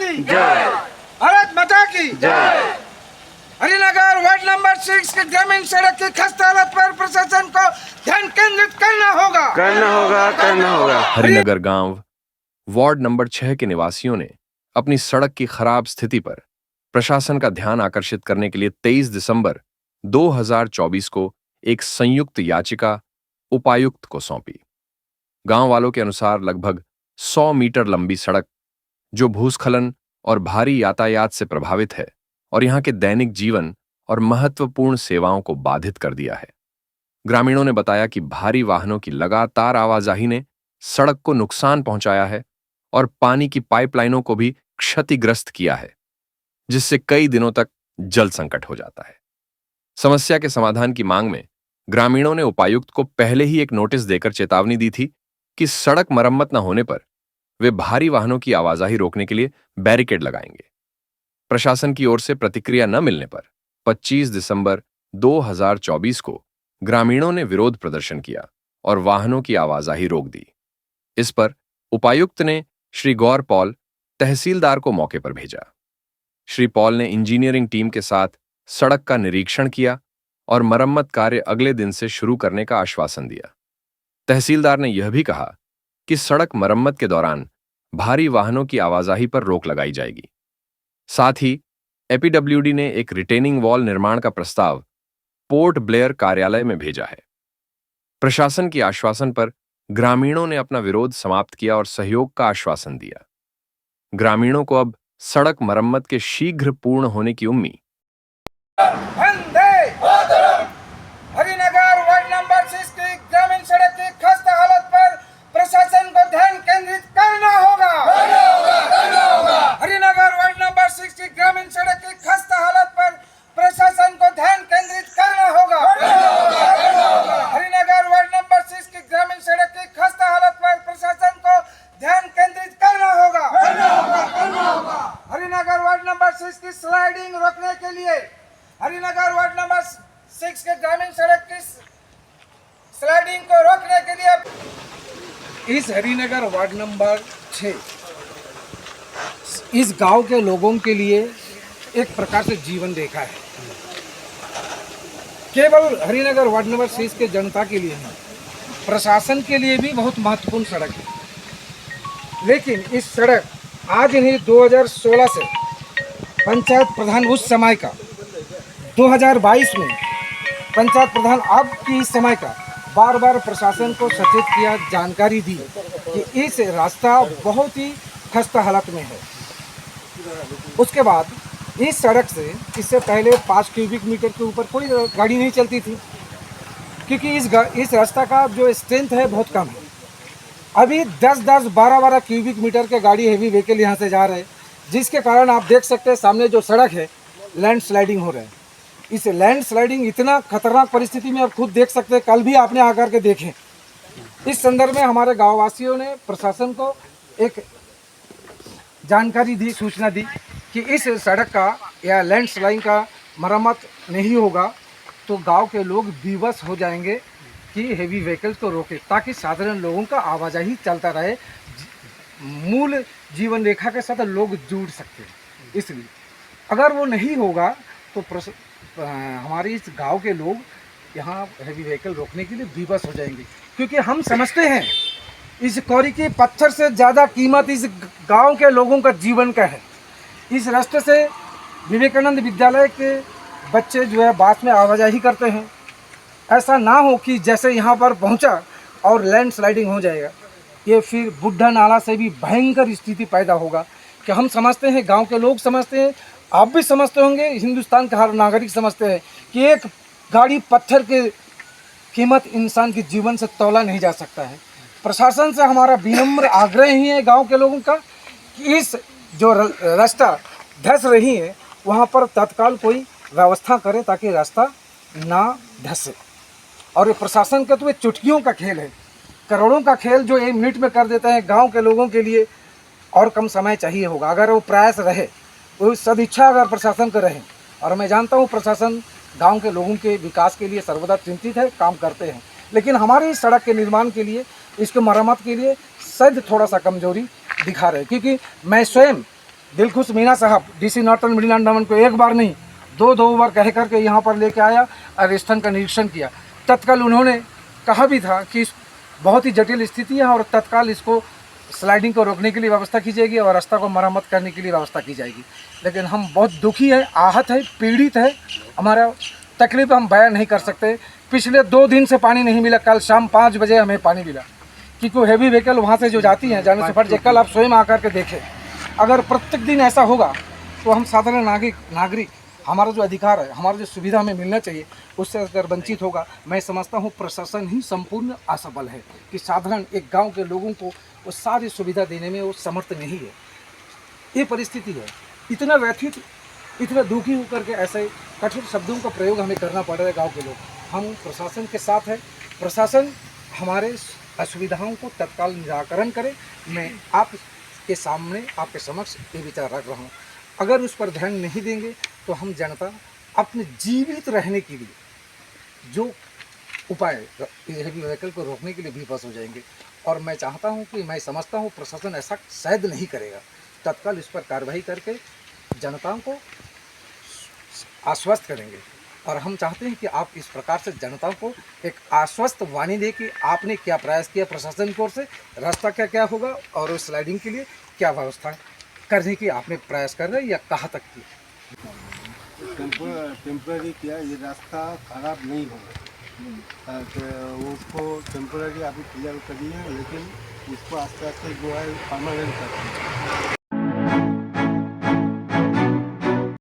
की जय। भारत माता की जय। हरिनगर वार्ड नंबर 6 के ग्रामीण सड़क की खस्ता हालत पर प्रशासन को ध्यान केंद्रित करना होगा। हरिनगर गांव वार्ड नंबर 6 के निवासियों ने अपनी सड़क की खराब स्थिति पर प्रशासन का ध्यान आकर्षित करने के लिए 23 दिसंबर 2024 को एक संयुक्त याचिका उपायुक्त को सौंपी। गांव वालों के अनुसार लगभग 100 मीटर लंबी सड़क जो भूस्खलन और भारी यातायात से प्रभावित है और यहां के दैनिक जीवन और महत्वपूर्ण सेवाओं को बाधित कर दिया है। ग्रामीणों ने बताया कि भारी वाहनों की लगातार आवाजाही ने सड़क को नुकसान पहुंचाया है और पानी की पाइपलाइनों को भी क्षतिग्रस्त किया है, जिससे कई दिनों तक जल संकट हो जाता है। समस्या के समाधान की मांग में ग्रामीणों ने उपायुक्त को पहले ही एक नोटिस देकर चेतावनी दी थी कि सड़क मरम्मत न होने पर वे भारी वाहनों की आवाजाही रोकने के लिए बैरिकेड लगाएंगे। प्रशासन की ओर से प्रतिक्रिया न मिलने पर 25 दिसंबर 2024 को ग्रामीणों ने विरोध प्रदर्शन किया और वाहनों की आवाजाही रोक दी। इस पर उपायुक्त ने श्री गौर पॉल तहसीलदार को मौके पर भेजा। श्री पॉल ने इंजीनियरिंग टीम के साथ सड़क का निरीक्षण किया और मरम्मत कार्य अगले दिन से शुरू करने का आश्वासन दिया। तहसीलदार ने यह भी कहा कि सड़क मरम्मत के दौरान भारी वाहनों की आवाजाही पर रोक लगाई जाएगी। साथ ही एपीडब्ल्यूडी ने एक रिटेनिंग वॉल निर्माण का प्रस्ताव पोर्ट ब्लेयर कार्यालय में भेजा है। प्रशासन के आश्वासन पर ग्रामीणों ने अपना विरोध समाप्त किया और सहयोग का आश्वासन दिया। ग्रामीणों को अब सड़क मरम्मत के शीघ्र पूर्ण होने की उम्मीद। वंदे मातरम। हरिनगर वार्ड नंबर 6 की ग्रामीण सड़क की खस्ता हालत पर प्रशासन को ध्यान केंद्रित करना होगा। हरिनगर वार्ड नंबर 6 की ग्रामीण सड़क की खस्ता हालत पर प्रशासन को ध्यान केंद्रित करना होगा। हरिनगर वार्ड नंबर 6 की ग्रामीण सड़क की खस्ता हालत पर प्रशासन को ध्यान केंद्रित करना होगा। हरिनगर वार्ड नंबर 6 की स्लाइडिंग रोकने के लिए हरिनगर वार्ड नंबर 6 के ग्रामीण सड़क की स्लाइडिंग को रोकने के लिए इस हरिनगर वार्ड नंबर 6 इस गांव के लोगों के लिए एक प्रकार से जीवन रेखा है। केवल हरिनगर वार्ड नंबर 6 के जनता के लिए नहीं, प्रशासन के लिए भी बहुत महत्वपूर्ण सड़क है। लेकिन इस सड़क आज नहीं 2016 से पंचायत प्रधान उस समय का 2022 में पंचायत प्रधान अब की इस समय का बार बार प्रशासन को सचेत किया, जानकारी दी कि इस रास्ता बहुत ही खस्ता हालत में है। उसके बाद इस सड़क से इससे पहले 5 क्यूबिक मीटर के ऊपर कोई गाड़ी नहीं चलती थी, क्योंकि इस रास्ता का जो स्ट्रेंथ है बहुत कम है। अभी 10-10, 12-12 क्यूबिक मीटर के गाड़ी हेवी व्हीकल यहाँ से जा रहे हैं, जिसके कारण आप देख सकते हैं सामने जो सड़क है लैंड स्लाइडिंग हो रहा है। इस लैंड स्लाइडिंग इतना खतरनाक परिस्थिति में आप खुद देख सकते हैं, कल भी आपने आकर के देखें। इस संदर्भ में हमारे गाँववासियों ने प्रशासन को एक जानकारी दी, सूचना दी कि इस सड़क का या लैंड स्लाइडिंग का मरम्मत नहीं होगा तो गांव के लोग विवश हो जाएंगे कि हेवी व्हीकल्स को रोके, ताकि साधारण लोगों का आवाजाही चलता रहे, मूल जीवन रेखा के साथ लोग जुड़ सकते हैं। इसलिए अगर वो नहीं होगा तो हमारे इस गांव के लोग यहाँ हेवी व्हीकल रोकने के लिए विवश हो जाएंगे, क्योंकि हम समझते हैं इस कौड़ी की पत्थर से ज़्यादा कीमत इस गांव के लोगों का जीवन का है। इस रास्ते से विवेकानंद विद्यालय के बच्चे जो है बस में आवाजाही करते हैं। ऐसा ना हो कि जैसे यहाँ पर पहुँचा और लैंड स्लाइडिंग हो जाएगा, ये फिर बुढ़ा नाला से भी भयंकर स्थिति पैदा होगा। कि हम समझते हैं, गांव के लोग समझते हैं, आप भी समझते होंगे, हिंदुस्तान का हर नागरिक समझते हैं कि एक गाड़ी पत्थर के कीमत इंसान के जीवन से तौला नहीं जा सकता है। प्रशासन से हमारा विनम्र आग्रह ही है गांव के लोगों का कि इस जो रास्ता धंस रही है वहां पर तत्काल कोई व्यवस्था करें ताकि रास्ता ना धंसे। और ये प्रशासन का तो ये चुटकियों का खेल है, करोड़ों का खेल जो 1 मिनट में कर देते हैं। गांव के लोगों के लिए और कम समय चाहिए होगा अगर वो प्रयास रहे, वो सदिच्छा अगर प्रशासन को रहे। और मैं जानता हूँ प्रशासन गांव के लोगों के विकास के लिए सर्वदा चिंतित है, काम करते हैं। लेकिन हमारी इस सड़क के निर्माण के लिए, इसके मरम्मत के लिए शायद थोड़ा सा कमजोरी दिखा रहे हैं। क्योंकि मैं स्वयं दिलखुश मीना साहब डीसी नॉर्थन मिडिल अंडमान को एक बार नहीं दो बार कह करके यहाँ पर लेके आया और स्थल का निरीक्षण किया। तत्काल उन्होंने कहा भी था कि बहुत ही जटिल स्थिति है और तत्काल इसको स्लाइडिंग को रोकने के लिए व्यवस्था की जाएगी और रास्ता को मरम्मत करने के लिए व्यवस्था की जाएगी। लेकिन हम बहुत दुखी है, आहत है, पीड़ित है, हमारा तकलीफ हम बयान नहीं कर सकते। पिछले 2 दिन से पानी नहीं मिला, कल शाम 5 बजे हमें पानी मिला क्योंकि हैवी व्हीकल वहाँ से जो जाती हैं जाने से फट जाए। कल आप स्वयं आकर के देखें, अगर प्रत्येक दिन ऐसा होगा तो हम साधारण नागरिक हमारा जो अधिकार है, हमारा जो सुविधा हमें मिलना चाहिए उससे अगर वंचित होगा, मैं समझता हूँ प्रशासन ही संपूर्ण असफल है कि साधारण एक गांव के लोगों को वो सारी सुविधा देने में वो समर्थ नहीं है। ये परिस्थिति है, इतना व्यथित, इतना दुखी होकर के ऐसे कठोर शब्दों का प्रयोग हमें करना पड़ रहा है। गाँव के लोग हम प्रशासन के साथ है, प्रशासन हमारे असुविधाओं को तत्काल निराकरण करे। मैं आपके सामने, आपके समक्ष ये विचार रख रहा हूँ। अगर उस पर ध्यान नहीं देंगे तो हम जनता अपने जीवित रहने के लिए जो उपाय हैवी व्हीकल को रोकने के लिए विफल हो जाएंगे। और मैं चाहता हूं कि मैं समझता हूं प्रशासन ऐसा शायद नहीं करेगा। तत्काल इस पर कार्रवाई करके जनता को आश्वस्त करेंगे। और हम चाहते हैं कि आप इस प्रकार से जनता को एक आश्वस्त वाणी दे कि आपने क्या प्रयास किया प्रशासन की ओर से, रास्ता क्या क्या होगा और उस स्लाइडिंग के लिए क्या व्यवस्था करने की आपने प्रयास कर रहे हैं या कहाँ तक की। टेम्पररी किया, ये रास्ता खराब नहीं होगा तो उसको टेम्पररी अभी क्लियर करिए, लेकिन इसको आस्ते आस्ते जो है परमानेंट करते हैं।